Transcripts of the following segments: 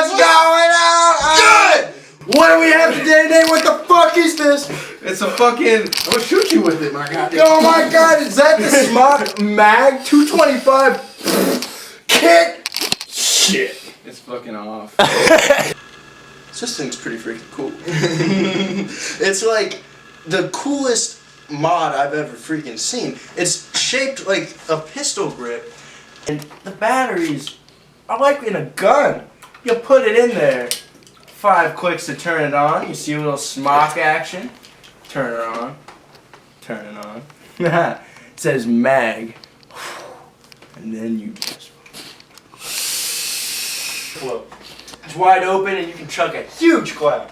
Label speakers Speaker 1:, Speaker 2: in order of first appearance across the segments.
Speaker 1: What's going on?
Speaker 2: Good!
Speaker 1: What do we have today, Nate? What the fuck is this?
Speaker 2: It's a fucking... I'm gonna shoot you with it, my god.
Speaker 1: Oh my god, is that the Smok Mag 225 Kit? Shit.
Speaker 2: It's fucking off.
Speaker 1: This thing's pretty freaking cool. It's like the coolest mod I've ever freaking seen. It's shaped like a pistol grip, and the batteries are like in a gun. You put it in there, 5 clicks to turn it on. You see a little Smok action. Turn it on. Turn it on. It says mag. And then you just float. It's wide open and you can chuck a huge cloud.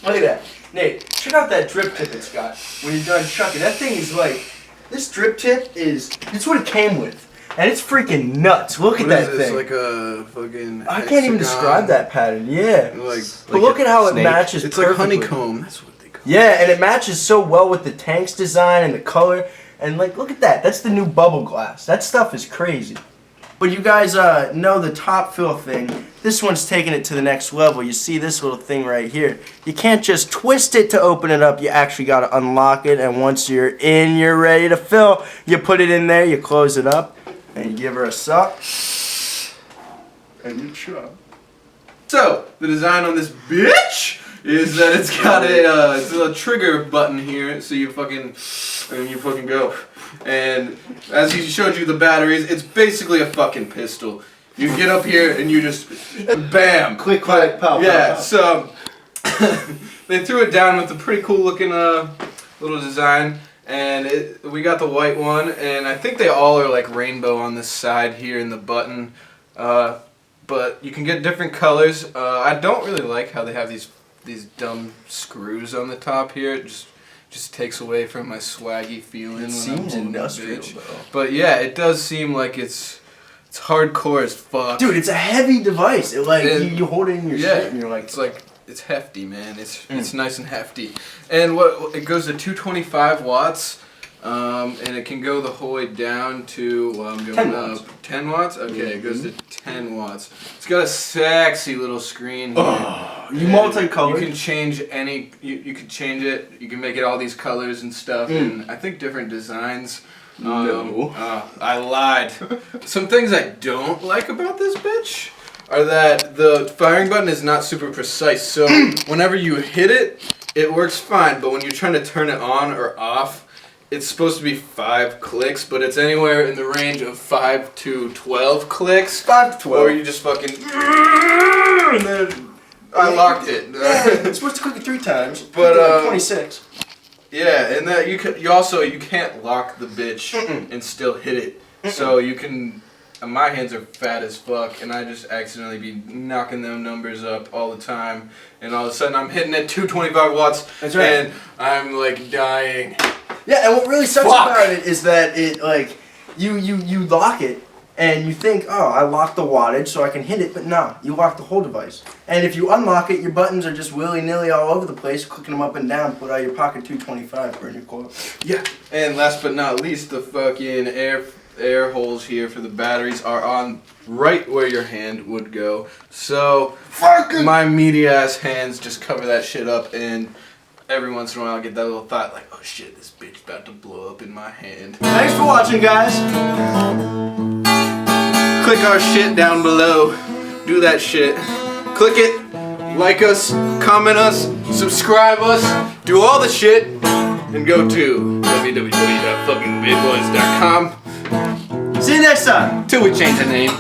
Speaker 1: Look at that. Nate, check out that drip tip it's got when you're done chucking. That thing is like, this drip tip it's what it came with. And it's freaking nuts. Look at that thing.
Speaker 2: It's like a fucking
Speaker 1: I can't even describe that pattern. Yeah. But
Speaker 2: like
Speaker 1: look at how
Speaker 2: snake.
Speaker 1: it matches
Speaker 2: It's
Speaker 1: perfectly.
Speaker 2: like honeycomb. That's what they call it.
Speaker 1: Yeah, and it matches so well with the tank's design and the color. And like, look at that. That's the new bubble glass. That stuff is crazy. But you guys know the top fill thing. This one's taking it to the next level. You see this little thing right here. You can't just twist it to open it up. You actually got to unlock it. And once you're in, you're ready to fill. You put it in there. You close it up. And you give her a suck. And you chug.
Speaker 2: So, the design on this bitch is that it's got it's a trigger button here, so you fucking go. And as he showed you the batteries, it's basically a fucking pistol. You get up here and you just bam,
Speaker 1: Click, clack, pow,
Speaker 2: yeah.
Speaker 1: pow, pow.
Speaker 2: So they threw it down with a pretty cool looking little design, and we got the white one, and I think they all are like rainbow on this side here in the button. But you can get different colors. I don't really like how they have these dumb screws on the top here. It just takes away from my swaggy feeling.
Speaker 1: It seems industrial, though.
Speaker 2: But yeah, it does seem like it's hardcore as fuck.
Speaker 1: Dude, it's a heavy device. It like you hold it in your shit and you're like,
Speaker 2: it's hefty, man. It's nice and hefty. And it goes to 225 watts. And it can go the whole way down to, I'm going
Speaker 1: 10
Speaker 2: up,
Speaker 1: watts.
Speaker 2: 10 watts? Okay, it goes to 10 watts. It's got a sexy little screen here.
Speaker 1: oh, you multicolored.
Speaker 2: You can change any, you can change it, you can make it all these colors and stuff, and I think different designs.
Speaker 1: No.
Speaker 2: I lied. Some things I don't like about this bitch are that the firing button is not super precise, so whenever you hit it, it works fine, but when you're trying to turn it on or off, it's supposed to be 5 clicks, but it's anywhere in the range of 5 to 12 clicks.
Speaker 1: 5 to 12.
Speaker 2: Or you just fucking... And then I locked it.
Speaker 1: It's supposed to click it 3 times.
Speaker 2: But,
Speaker 1: like 26.
Speaker 2: Yeah, and that you can't lock the bitch and still hit it. So you can... My hands are fat as fuck, and I just accidentally be knocking them numbers up all the time, and all of a sudden I'm hitting at 225 watts,
Speaker 1: That's right.
Speaker 2: and I'm like dying.
Speaker 1: Yeah, and what really sucks about it is that it like you lock it and you think, oh, I locked the wattage so I can hit it, but nah, you lock the whole device. And if you unlock it, your buttons are just willy-nilly all over the place, clicking them up and down, put out your pocket 225 for your quote.
Speaker 2: Yeah. And last but not least, the fucking air holes here for the batteries are on right where your hand would go. So my meaty ass hands just cover that shit up, and every once in a while I get that little thought like, oh shit, this bitch about to blow up in my hand.
Speaker 1: Thanks for watching, guys.
Speaker 2: Click our shit down below. Do that shit. Click it. Like us. Comment us. Subscribe us. Do all the shit. And go to www.fuckingbigboys.com.
Speaker 1: See you next time.
Speaker 2: Till we change the name.